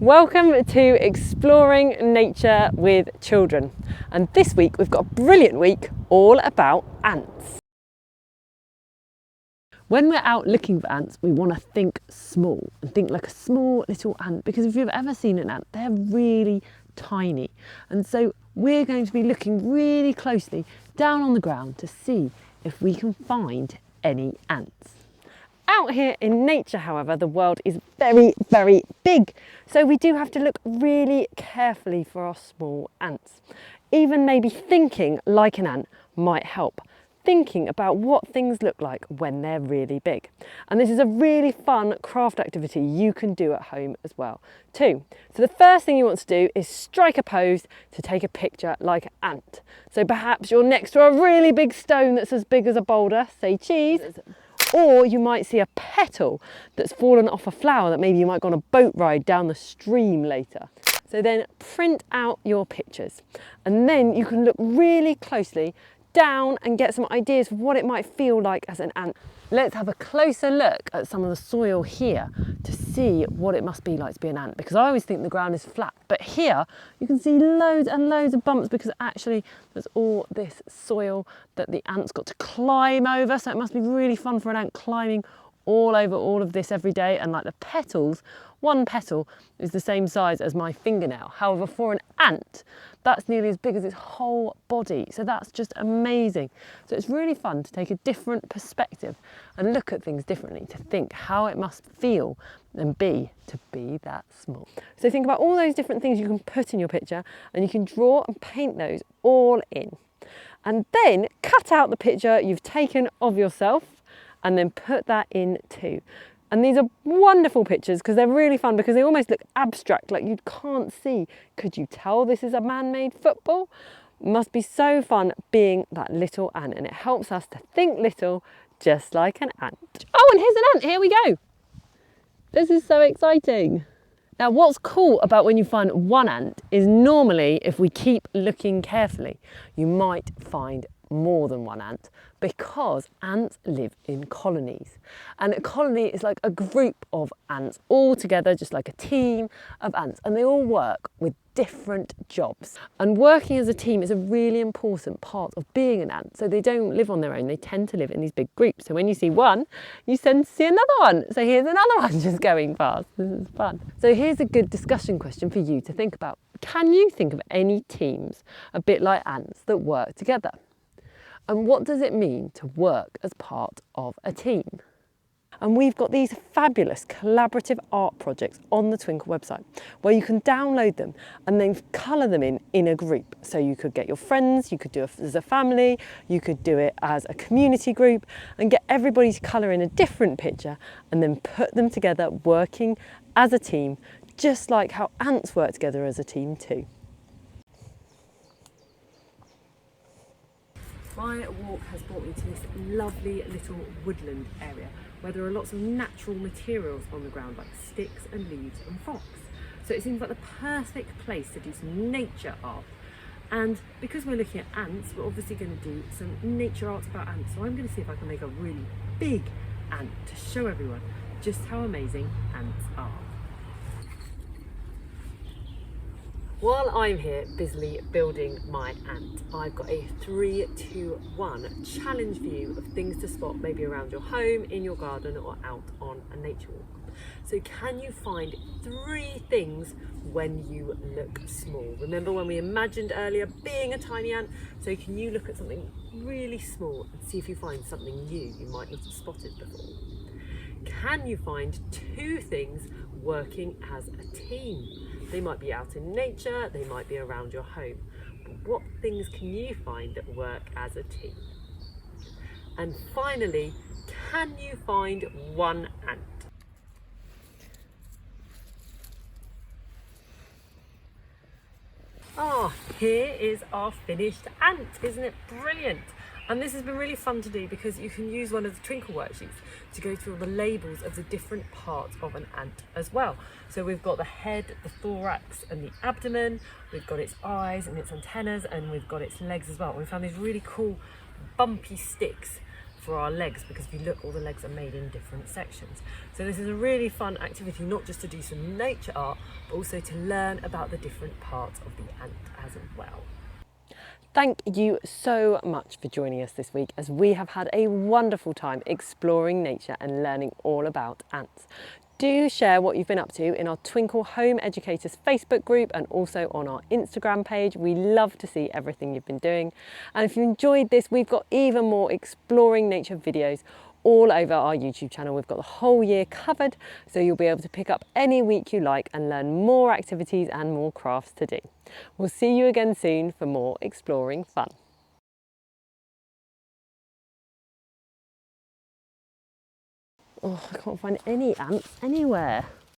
Welcome to Exploring Nature with Children. And this week we've got a brilliant week all about ants. When we're out looking for ants, we want to think small and think like a small little ant, because if you've ever seen an ant, they're really tiny. And so we're going to be looking really closely down on the ground to see if we can find any ants. Out here in nature, however, the world is very, very big. So we do have to look really carefully for our small ants. Even maybe thinking like an ant might help. Thinking about what things look like when they're really big. And this is a really fun craft activity you can do at home as well too. So the first thing you want to do is strike a pose to take a picture like an ant. So perhaps you're next to a really big stone that's as big as a boulder, say cheese. Or you might see a petal that's fallen off a flower that maybe you might go on a boat ride down the stream later. So then print out your pictures, and then you can look really closely down and get some ideas of what it might feel like as an ant. Let's have a closer look at some of the soil here to see what it must be like to be an ant, because I always think the ground is flat, but here you can see loads and loads of bumps because actually there's all this soil that the ant's got to climb over, so it must be really fun for an ant climbing all over all of this every day. And like the petals, one petal is the same size as my fingernail. However, for an ant, that's nearly as big as its whole body. So that's just amazing. So it's really fun to take a different perspective and look at things differently, to think how it must feel and be to be that small. So think about all those different things you can put in your picture, and you can draw and paint those all in. And then cut out the picture you've taken of yourself and then put that in too. And these are wonderful pictures because they're really fun, because they almost look abstract, like you can't see. Could you tell this is a man-made football? It must be so fun being that little ant, and it helps us to think little just like an ant. Oh, and here's an ant, here we go. This is so exciting. Now, what's cool about when you find one ant is normally, if we keep looking carefully, you might find more than one ant, because ants live in colonies. And a colony is like a group of ants all together, just like a team of ants, and they all work with different jobs. And working as a team is a really important part of being an ant. So they don't live on their own, they tend to live in these big groups. So when you see one, you tend to see another one. So here's another one just going past. This is fun. So here's a good discussion question for you to think about. Can you think of any teams a bit like ants that work together? And what does it mean to work as part of a team? And we've got these fabulous collaborative art projects on the Twinkle website where you can download them and then colour them in a group. So you could get your friends, you could do it as a family, you could do it as a community group, and get everybody to colour in a different picture and then put them together working as a team, just like how ants work together as a team too. My walk has brought me to this lovely little woodland area where there are lots of natural materials on the ground, like sticks and leaves and rocks. So it seems like the perfect place to do some nature art. And because we're looking at ants, we're obviously going to do some nature art about ants. So I'm going to see if I can make a really big ant to show everyone just how amazing ants are. While I'm here busily building my ant, I've got a 3, 2, 1 challenge view of things to spot, maybe around your home, in your garden, or out on a nature walk. So can you find 3 things when you look small? Remember when we imagined earlier being a tiny ant? So can you look at something really small and see if you find something new you might not have spotted before? Can you find 2 things working as a team? They might be out in nature, they might be around your home. But what things can you find that work as a team? And finally, can you find 1 ant? Ah, here is our finished ant. Isn't it brilliant? And this has been really fun to do because you can use one of the Twinkle worksheets to go through all the labels of the different parts of an ant as well. So we've got the head, the thorax and the abdomen, we've got its eyes and its antennas, and we've got its legs as well. We found these really cool bumpy sticks for our legs, because if you look, all the legs are made in different sections. So this is a really fun activity, not just to do some nature art, but also to learn about the different parts of the ant as well. Thank you so much for joining us this week, as we have had a wonderful time exploring nature and learning all about ants. Do share what you've been up to in our Twinkle Home Educators Facebook group and also on our Instagram page. We love to see everything you've been doing. And if you enjoyed this, we've got even more exploring nature videos all over our YouTube channel. We've got the whole year covered, so you'll be able to pick up any week you like and learn more activities and more crafts to do. We'll see you again soon for more exploring fun. Oh, I can't find any ants anywhere.